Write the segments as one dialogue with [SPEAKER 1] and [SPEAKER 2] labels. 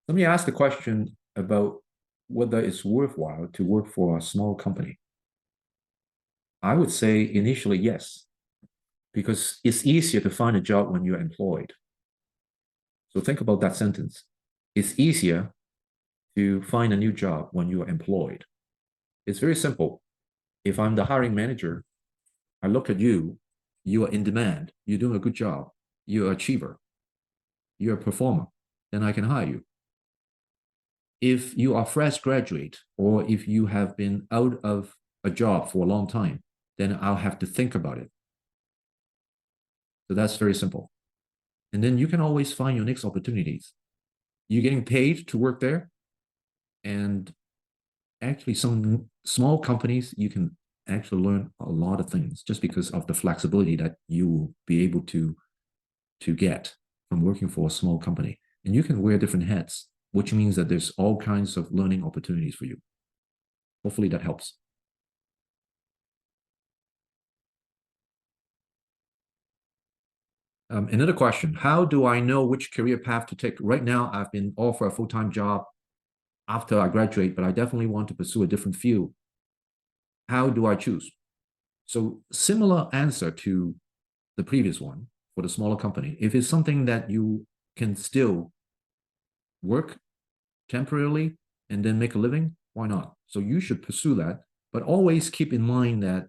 [SPEAKER 1] Let me ask the question about whether it's worthwhile to work for a small company. I would say initially, yes, because it's easier to find a job when you're employed. So think about that sentence. It's easier to find a new job when you are employed. It's very simple. If I'm the hiring manager, I look at you, you are in demand, you're doing a good job, you're an achiever, you're a performer, then I can hire you. If you are fresh graduate or if you have been out of a job for a long time, then I'll have to think about it. So that's very simple. And then you can always find your next opportunities. You're getting paid to work there. And actually, some small companies, you can actually learn a lot of things just because of the flexibility that you will be able to get from working for a small company. And you can wear different hats, which means that there's all kinds of learning opportunities for you. Hopefully that helps. Another question, how do I know which career path to take? Right now, I've been offered a full-time job after I graduate, but I definitely want to pursue a different field. How do I choose? So similar answer to the previous one for the smaller company. If it's something that you can still work temporarily and then make a living, why not? So you should pursue that, but always keep in mind that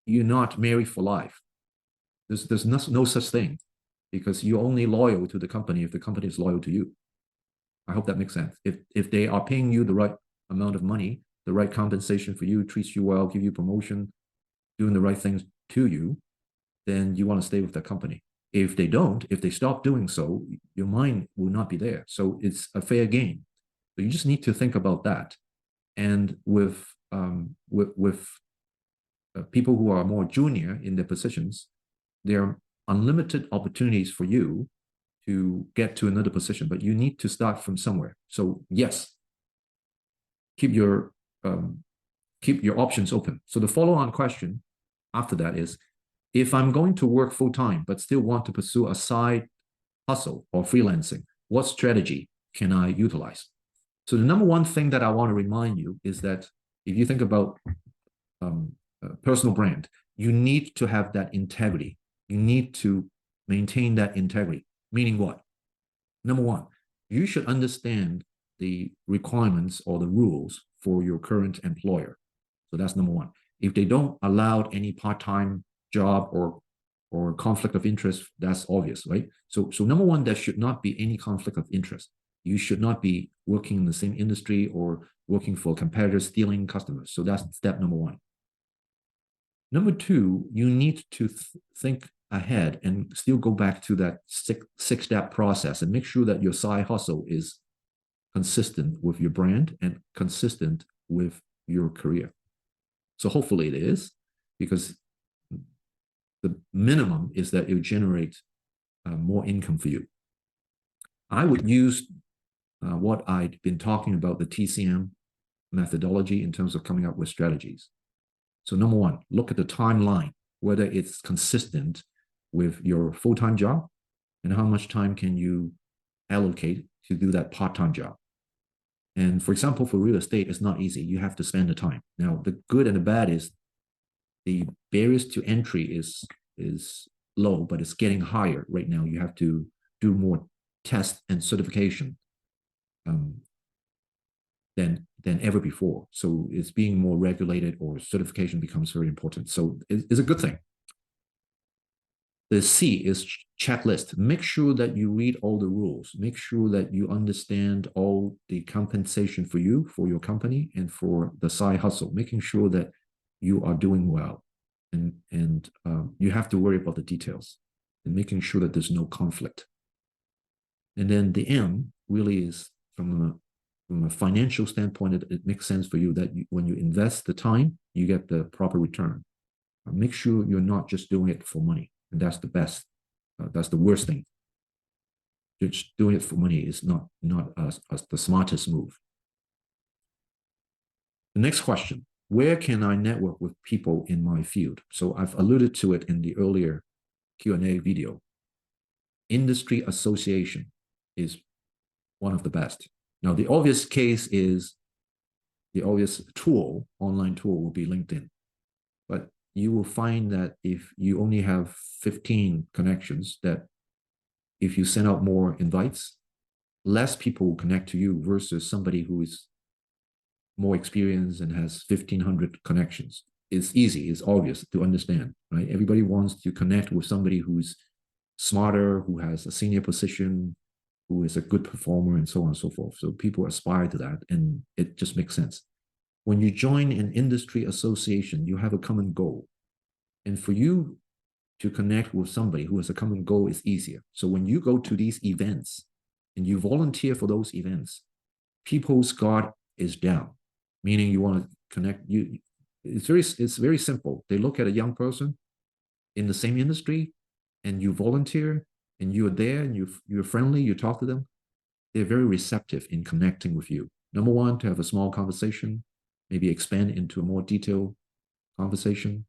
[SPEAKER 1] you're not married for life. There's no such thing because you're only loyal to the company if the company is loyal to you. I hope that makes sense. If they are paying you the right amount of money, the right compensation for you, treats you well, give you promotion, doing the right things to you, then you want to stay with that company. If they don't, if they stop doing so, your mind will not be there. So it's a fair game. So you just need to think about that. And with people who are more junior in their positions, there are unlimited opportunities for you to get to another position, but you need to start from somewhere. So yes, keep your options open. So the follow-on question after that is, if I'm going to work full-time but still want to pursue a side hustle or freelancing, what strategy can I utilize? So the number one thing that I want to remind you is that if you think about personal brand, you need to have that integrity. You need to maintain that integrity. Meaning what? Number one, you should understand the requirements or the rules for your current employer. So that's number one. If they don't allow any part-time job or conflict of interest, that's obvious, right? So number one, there should not be any conflict of interest. You should not be working in the same industry or working for competitors, stealing customers. So that's step number one. Number two, you need to think ahead and still go back to that six-step process and make sure that your side hustle is consistent with your brand and consistent with your career. So hopefully it is, because the minimum is that it will generate more income for you. I would use what I'd been talking about, the TCM methodology in terms of coming up with strategies. So number one, look at the timeline, whether it's consistent with your full-time job and how much time can you allocate to do that part-time job. And for example, for real estate, it's not easy. You have to spend the time. Now, the good and the bad is the barriers to entry is low, but it's getting higher right now. You have to do more tests and certification than ever before. So it's being more regulated, or certification becomes very important. So it's a good thing. The C is checklist. Make sure that you read all the rules. Make sure that you understand all the compensation for you, for your company, and for the side hustle. Making sure that you are doing well, and you have to worry about the details and making sure that there's no conflict. And then the M really is from a financial standpoint, it makes sense for you that when you invest the time, you get the proper return. Make sure you're not just doing it for money. And that's the best. That's the worst thing. Just doing it for money is not the smartest move. The next question, where can I network with people in my field? So I've alluded to it in the earlier Q&A video. Industry association is one of the best. Now, the obvious case is the obvious tool, online tool will be LinkedIn. But you will find that if you only have 15 connections, that if you send out more invites, less people will connect to you versus somebody who is more experienced and has 1,500 connections. It's easy, it's obvious to understand, right? Everybody wants to connect with somebody who's smarter, who has a senior position, who is a good performer, and so on and so forth. So people aspire to that, and it just makes sense. When you join an industry association, you have a common goal. And for you to connect with somebody who has a common goal is easier. So when you go to these events and you volunteer for those events, people's guard is down, meaning you want to connect. It's very simple. They look at a young person in the same industry and you volunteer and you're there and you're friendly, you talk to them. They're very receptive in connecting with you. Number one, to have a small conversation, maybe expand into a more detailed conversation.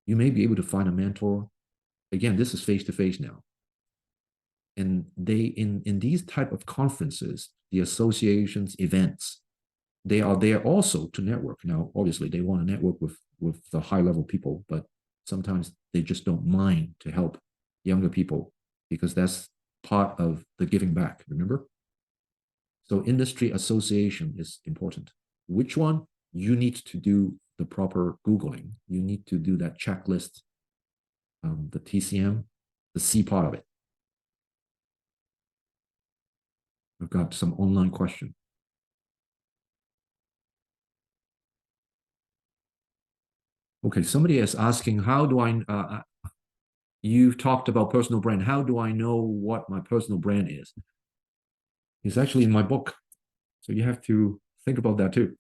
[SPEAKER 1] You may be able to find a mentor. Again, this is face-to-face now. And they, in these type of conferences, the associations, events, they are there also to network. Now, obviously, they want to network with the high-level people, but sometimes they just don't mind to help younger people because that's part of the giving back, remember? So industry association is important. Which one? You need to do the proper Googling. You need to do that checklist, the TCM, the C part of it. I've got some online question. Okay, somebody is asking, how do I, you've talked about personal brand. How do I know what my personal brand is? It's actually in my book. So you have to think about that too.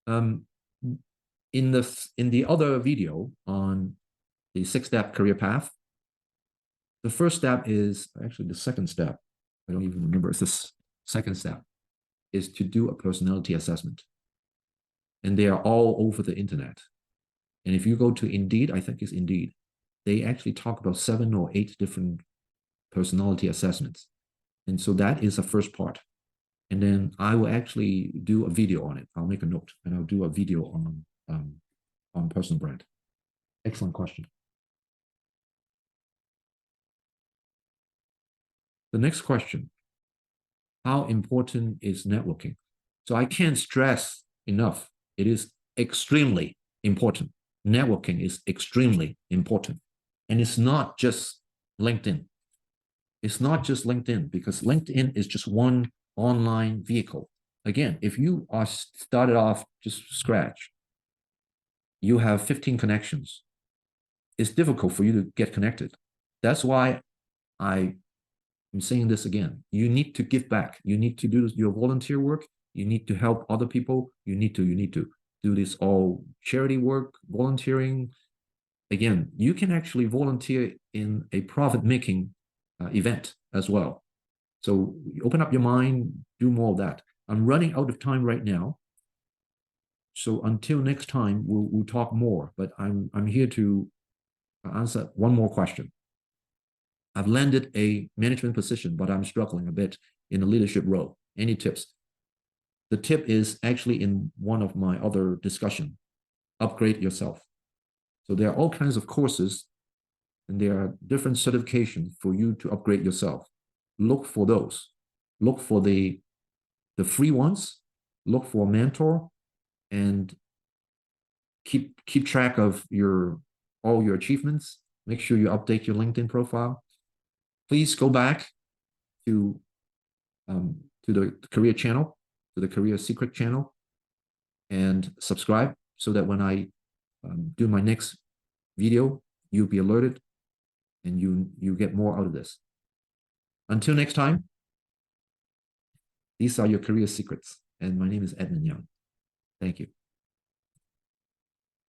[SPEAKER 1] In the other video on the 6-step career path, the first step is actually the second step. I don't even remember. It's the second step is to do a personality assessment. And they are all over the internet. And if you go to Indeed, I think it's Indeed, they actually talk about 7 or 8 different personality assessments. And so that is the first part. And then I will actually do a video on it. I'll make a note and I'll do a video on personal brand. Excellent question. The next question, how important is networking? So I can't stress enough. It is extremely important. Networking is extremely important. And it's not just LinkedIn. It's not just LinkedIn because LinkedIn is just one online vehicle. Again, if you are started off just scratch, you have 15 connections. It's difficult for you to get connected. That's why I'm saying this again. You need to give back. You need to do your volunteer work. You need to help other people. You need to do this all charity work, volunteering. Again, you can actually volunteer in a profit-making event as well. So open up your mind, do more of that. I'm running out of time right now. So until next time, we'll talk more, but I'm here to answer one more question. I've landed a management position, but I'm struggling a bit in a leadership role. Any tips? The tip is actually in one of my other discussion, upgrade yourself. So there are all kinds of courses and there are different certifications for you to upgrade yourself. Look for those. Look for the free ones. Look for a mentor and keep track of all your achievements. Make sure you update your LinkedIn profile. Please go back to the career channel, to the Career Secret channel, and subscribe so that when I do my next video, you'll be alerted and you get more out of this. Until next time, these are your career secrets. And my name is Edmund Young. Thank you.